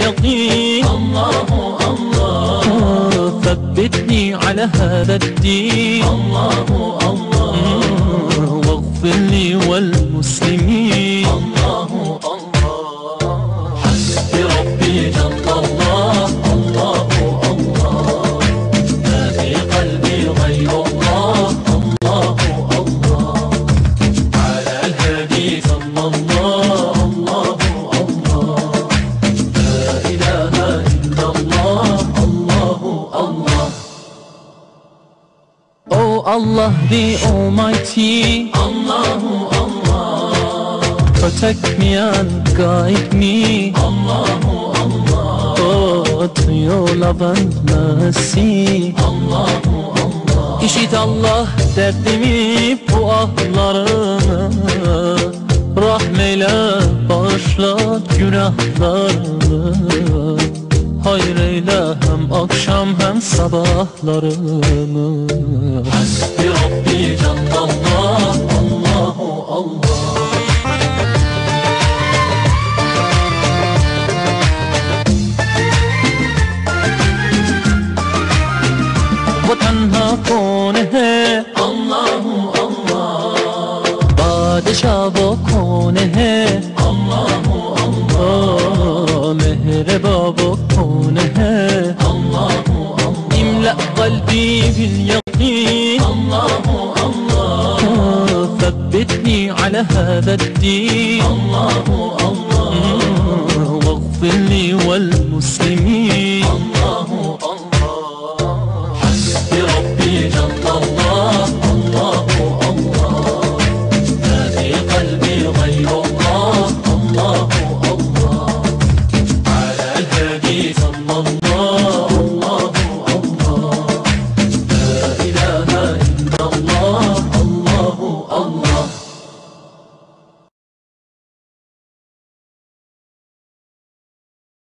باليقين. الله الله ثبتني على هذا الدين. الله الله واغفر لي والمسلمين. الله الله حسبي ربي جل الله. الله الله ما في قلبي غير الله. الله الله على الهادي صلى الله. الله الله لا إله إلا الله. الله الله Oh Allah the Almighty. Allah Allah protect me and guide me. Allah Allah oh to your love and mercy. Allah Allah İşit Allah derdimi bu ahlarımı. Rahmeyle bağışla günahlarımı. Hayır eyle hem akşam hem sabahlarımı. Hasbi Rabbi Cellallah. Allahu Allah वो तन्हा कौन है? अल्लाह अल्लाह बादशाह वो कौन है? अल्लाह अल्लाह मेहरबा वो कौन है? अल्लाह अल्लाह इमला قلبي باليقين. الله الله ثبتني على هذا الدين. الله الله واغفر لي والمسلمين.